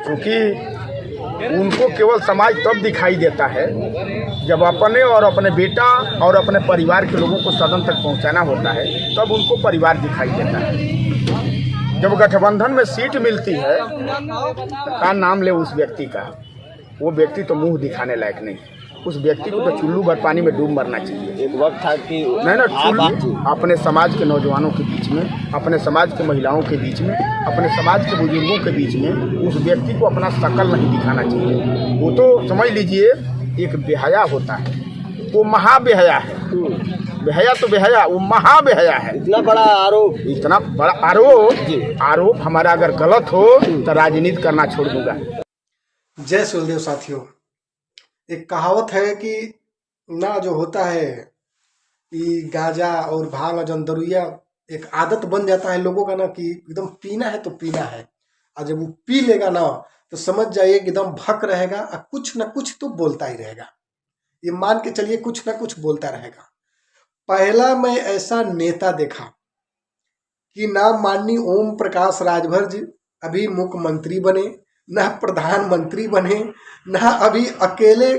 क्योंकि उनको केवल समाज तब दिखाई देता है जब अपने और अपने बेटा और अपने परिवार के लोगों को सदन तक पहुंचाना होता है, तब उनको परिवार दिखाई देता है। जब गठबंधन में सीट मिलती है का नाम ले उस व्यक्ति का, वो व्यक्ति तो मुंह दिखाने लायक नहीं, उस व्यक्ति को तो चुल्लू भर पानी में डूब मरना चाहिए। एक वक्त था कि नहीं ना, चुल्लू अपने समाज के नौजवानों के बीच में, अपने समाज के महिलाओं के बीच में, अपने समाज के बुजुर्गों के बीच में उस व्यक्ति को अपना शकल नहीं दिखाना चाहिए। वो तो समझ लीजिए एक बेहया होता है, वो महाबेहया है। बेहया तो बेहया, वो महाबेहया है। इतना बड़ा आरोप हमारा अगर गलत हो तो राजनीति करना छोड़ दूंगा। जय सुलदेव साथियों, एक कहावत है कि ना जो होता है ये गांजा और भांग और जंदरुइया एक आदत बन जाता है लोगों का ना कि एकदम पीना है तो पीना है, और जब वो पी लेगा ना तो समझ जाइए एकदम भक रहेगा और कुछ ना कुछ तो बोलता ही रहेगा। ये मान के चलिए कुछ ना कुछ बोलता रहेगा। पहला मैं ऐसा नेता देखा कि ना माननीय ओम प्रकाश राजभर जी अभी मुख्यमंत्री बने, ना प्रधानमंत्री बने, ना अभी अकेले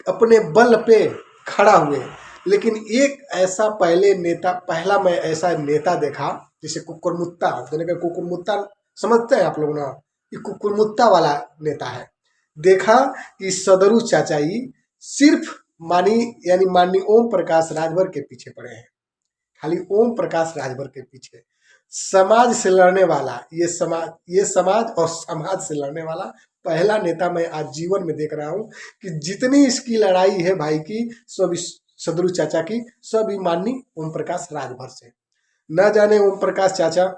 अपने बल पे खड़ा हुए, लेकिन एक ऐसा पहला मैं ऐसा नेता देखा जिसे कुकुरमुत्ता, कुकुरमुत्ता समझते हैं आप लोग ना, ये कुकुरमुत्ता वाला नेता है। देखा कि सदरू चाचाई सिर्फ यानी माननीय ओम प्रकाश राजभर के पीछे पड़े हैं, खाली ओम प्रकाश राजभर के पीछे। समाज से लड़ने वाला, ये समाज और समाज से लड़ने वाला पहला नेता मैं आज जीवन में देख रहा हूं कि जितनी इसकी लड़ाई है भाई की, सब सदरू चाचा की, सब माननीय ओम प्रकाश राजभर से। न जाने ओम प्रकाश चाचा,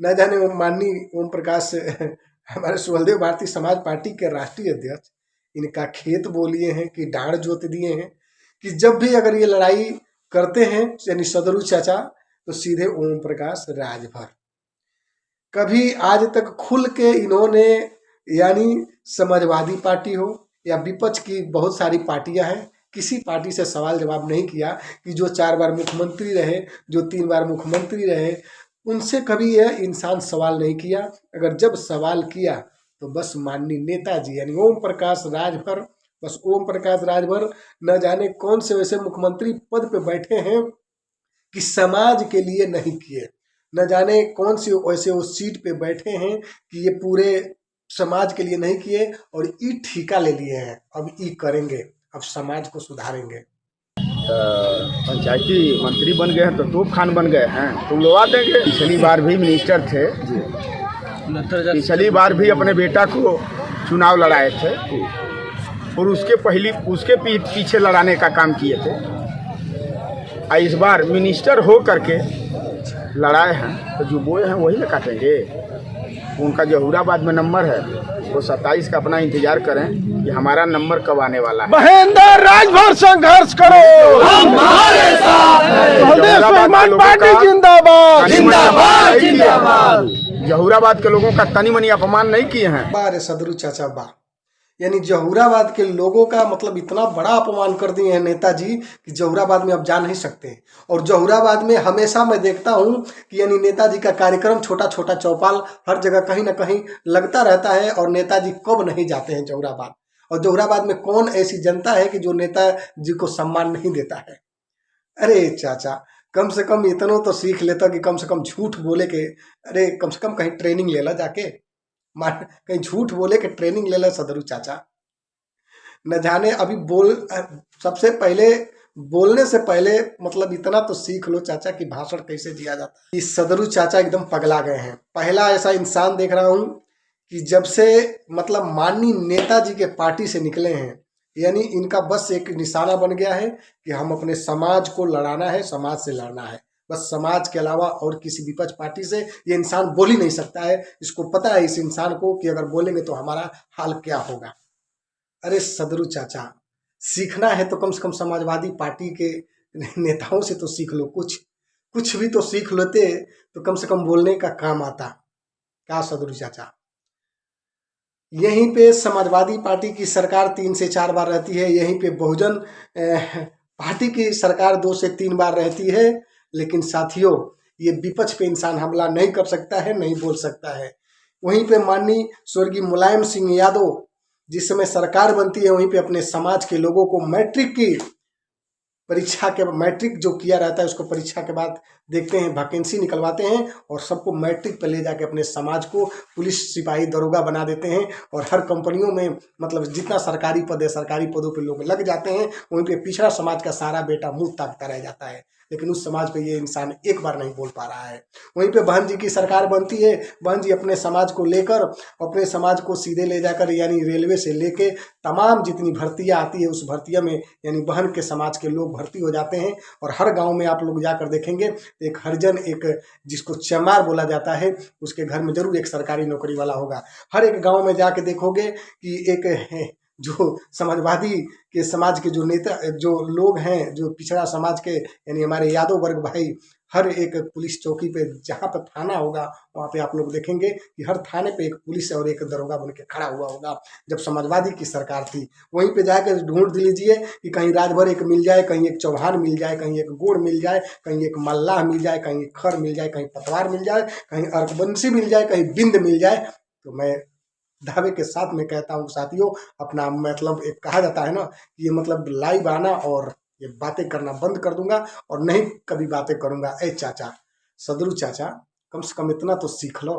न जाने माननीय ओम प्रकाश हमारे सुहलदेव भारतीय समाज पार्टी के राष्ट्रीय अध्यक्ष, इनका खेत बोलिए हैं कि डांड जोत दिए हैं कि जब भी अगर ये लड़ाई करते हैं यानी सदरू चाचा तो सीधे ओम प्रकाश राजभर। कभी आज तक खुल के इन्होंने यानी समाजवादी पार्टी हो या विपक्ष की बहुत सारी पार्टियां हैं, किसी पार्टी से सवाल जवाब नहीं किया कि जो 4 बार मुख्यमंत्री रहे, जो 3 बार मुख्यमंत्री रहे, उनसे कभी यह इंसान सवाल नहीं किया। अगर जब सवाल किया तो बस माननीय नेताजी यानी ओम प्रकाश राजभर, बस ओम प्रकाश राजभर न जाने कौन से वैसे मुख्यमंत्री पद पे बैठे हैं कि समाज के लिए नहीं किए, न जाने कौन सी वैसे उस सीट पे बैठे हैं कि ये पूरे समाज के लिए नहीं किए और ई ठीका ले लिए हैं, अब ई करेंगे, अब समाज को सुधारेंगे। पंचायती मंत्री बन गए हैं तो तोप खान बन गए हैं, तुम लोग आ देंगे। पिछली बार भी मिनिस्टर थे, पिछली बार भी अपने बेटा को चुनाव लड़ाए थे और उसके पीछे लड़ाने का काम किए थे। इस बार मिनिस्टर हो करके लड़ाए हैं तो जो बोए हैं वही ना काटेंगे। उनका जहूराबाद में नंबर है, वो 27 का अपना इंतजार करें कि हमारा नंबर कब आने वाला है। महेंद्र राजभर संघर्ष करो, हमारे साथ है। पार्टी जिंदाबाद जिंदाबाद जिंदाबाद। जहूराबाद के लोगों का तनी मनी अपमान नहीं किए हैं। बारे सदरू चाचा बा यानी जहूराबाद के लोगों का मतलब इतना बड़ा अपमान कर दिए हैं नेताजी कि जहूराबाद में अब जा नहीं सकते। और जहूराबाद में हमेशा मैं देखता हूं कि यानी नेताजी का कार्यक्रम छोटा छोटा चौपाल हर जगह कहीं ना कहीं लगता रहता है और नेताजी कब नहीं जाते हैं जहूराबाद। और जहूराबाद में कौन ऐसी जनता है कि जो नेताजी को सम्मान नहीं देता है। अरे चाचा, कम से कम इतना तो सीख लेता कि कम से कम झूठ बोले के, अरे कम से कम कहीं ट्रेनिंग ले ला जाके, कहीं झूठ बोले के ट्रेनिंग ले ला सदरू चाचा। न जाने अभी सबसे पहले बोलने से पहले मतलब इतना तो सीख लो चाचा कि भाषण कैसे दिया जाता है। इस सदरू चाचा एकदम पगला गए हैं। पहला ऐसा इंसान देख रहा हूं कि जब से मतलब माननीय नेताजी के पार्टी से निकले हैं, यानी इनका बस एक निशाना बन गया है कि हम अपने समाज को लड़ाना है, समाज से लड़ना है। बस समाज के अलावा और किसी विपक्ष पार्टी से ये इंसान बोल ही नहीं सकता है। इसको पता है इस इंसान को कि अगर बोलेंगे तो हमारा हाल क्या होगा। अरे सदरू चाचा, सीखना है तो कम से कम समाजवादी पार्टी के नेताओं से तो सीख लो, कुछ भी तो सीख लेते तो कम से कम बोलने का काम आता। क्या सदरू चाचा, यहीं पे समाजवादी पार्टी की सरकार 3 से 4 बार रहती है, यहीं पे बहुजन पार्टी की सरकार 2 से 3 बार रहती है। लेकिन साथियों, ये विपक्ष पे इंसान हमला नहीं कर सकता है, नहीं बोल सकता है, वहीं पे माननीय स्वर्गीय मुलायम सिंह यादव जिस समय सरकार बनती है वहीं पे अपने समाज के लोगों को मैट्रिक की परीक्षा के मैट्रिक जो किया रहता है उसको परीक्षा के बाद देखते हैं वैकेंसी निकलवाते हैं और सबको मैट्रिक पे ले जाके अपने समाज को पुलिस सिपाही दरोगा बना देते हैं। और हर कंपनियों में मतलब जितना सरकारी पद है सरकारी पदों पे लोग लग जाते हैं, वहीं पे पिछड़ा समाज का सारा बेटा मुंह ताकता रह जाता है, लेकिन उस समाज पे ये इंसान एक बार नहीं बोल पा रहा है। वहीं पे बहन जी की सरकार बनती है, बहन जी अपने समाज को लेकर अपने समाज को सीधे ले जाकर यानी रेलवे से लेके तमाम जितनी भर्तियां आती है उस भर्तियां में यानी बहन के समाज के लोग भर्ती हो जाते हैं। और हर गांव में आप लोग जाकर देखेंगे एक हरिजन, एक जिसको चमार बोला जाता है, उसके घर में जरूर एक सरकारी नौकरी वाला होगा। हर एक गांव में जाके देखोगे कि एक जो समाजवादी के समाज के जो नेता जो लोग हैं, जो पिछड़ा समाज के यानी हमारे यादव वर्ग भाई, हर एक पुलिस चौकी पे जहाँ पर थाना होगा वहाँ पे आप लोग देखेंगे कि हर थाने पे एक पुलिस और एक दरोगा बन के खड़ा हुआ होगा। जब समाजवादी की सरकार थी वहीं पे जाकर ढूंढ लीजिए कि कहीं राजभर एक मिल जाए, कहीं एक चौहान मिल जाए, कहीं एक गोड़ मिल जाए, कहीं एक मल्लाह मिल जाए, कहीं एक खर मिल जाए, कहीं पतवार मिल जाए, कहीं अर्कबंसी मिल जाए, कहीं बिंद मिल जाए। तो मैं दावे के साथ में कहता हूँ साथियों, अपना मतलब एक कहा जाता है ना, ये मतलब लाइव आना और ये बातें करना बंद कर दूंगा और नहीं कभी बातें करूंगा। ए चाचा, सदरू चाचा, कम से कम इतना तो सीख लो।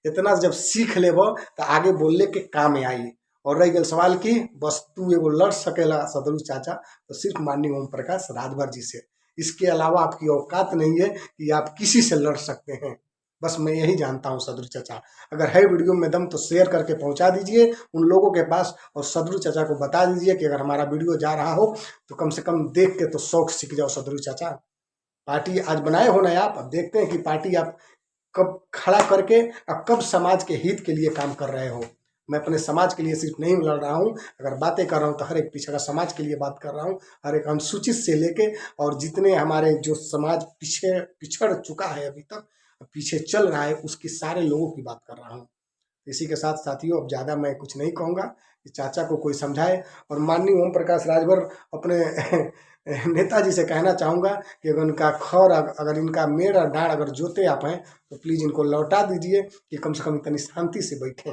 इतना जब सीख लेबो तो आगे बोलने के काम में आई। और रही गल सवाल की बस तू एगो लड़ सकेला सदरू चाचा तो सिर्फ माननीय ओम प्रकाश राजभर जी से, इसके अलावा आपकी औकात नहीं है कि आप किसी से लड़ सकते हैं। बस मैं यही जानता हूँ सदरू चाचा। अगर है वीडियो में दम तो शेयर करके पहुंचा दीजिए उन लोगों के पास और सदरू चाचा को बता दीजिए कि अगर हमारा वीडियो जा रहा हो तो कम से कम देख के तो शौक सीख जाओ। सदरू चाचा पार्टी आज बनाए हो ना आप, अब देखते हैं कि पार्टी आप कब खड़ा करके और कब समाज के हित के लिए काम कर रहे हो। मैं अपने समाज के लिए सिर्फ नहीं लड़ रहा हूँ, अगर बातें कर रहा हूँ तो हर एक पिछड़ा समाज के लिए बात कर रहा हूँ। हर एक अनुसूचित से लेके और जितने हमारे जो समाज पिछड़ चुका है अभी तक पीछे चल रहा है उसके सारे लोगों की बात कर रहा हूँ। इसी के साथ साथियों अब ज़्यादा मैं कुछ नहीं कहूँगा कि चाचा को कोई समझाए। और माननीय ओम प्रकाश राजभर अपने नेताजी से कहना चाहूँगा कि अगर इनका खौर अगर इनका मेड़ और डाँड़ अगर जोते आप हैं तो प्लीज़ इनको लौटा दीजिए कि कम से कम इतनी शांति से बैठें,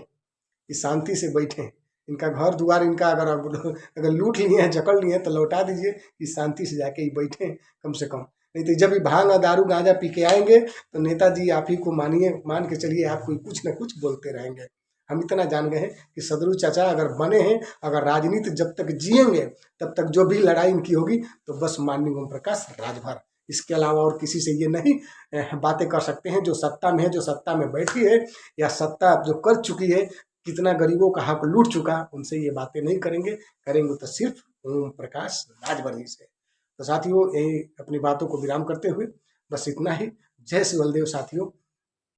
इस शांति से बैठें। इनका घर द्वार इनका अगर लूट लिए हैं, जकड़ लिए हैं तो लौटा दीजिए कि शांति से जाके ही बैठें कम से कम। नहीं तो जब भी भांग दारू गांजा पी के आएंगे तो नेताजी आप ही को मान के चलिए आपको कुछ न कुछ बोलते रहेंगे। हम इतना जान गए हैं कि सदरू चाचा अगर बने हैं, अगर राजनीति जब तक जिएंगे तब तक जो भी लड़ाई इनकी होगी तो बस माननीय ओम प्रकाश राजभर, इसके अलावा और किसी से ये नहीं बातें कर सकते हैं। जो सत्ता में है, जो सत्ता में बैठी है या सत्ता जो कर चुकी है, कितना गरीबों का हक लूट चुका, उनसे ये बातें नहीं करेंगे तो सिर्फ ओम प्रकाश राजभर ही से। तो साथियों यही अपनी बातों को विराम करते हुए बस इतना ही। जय श्री बलदेव साथियों।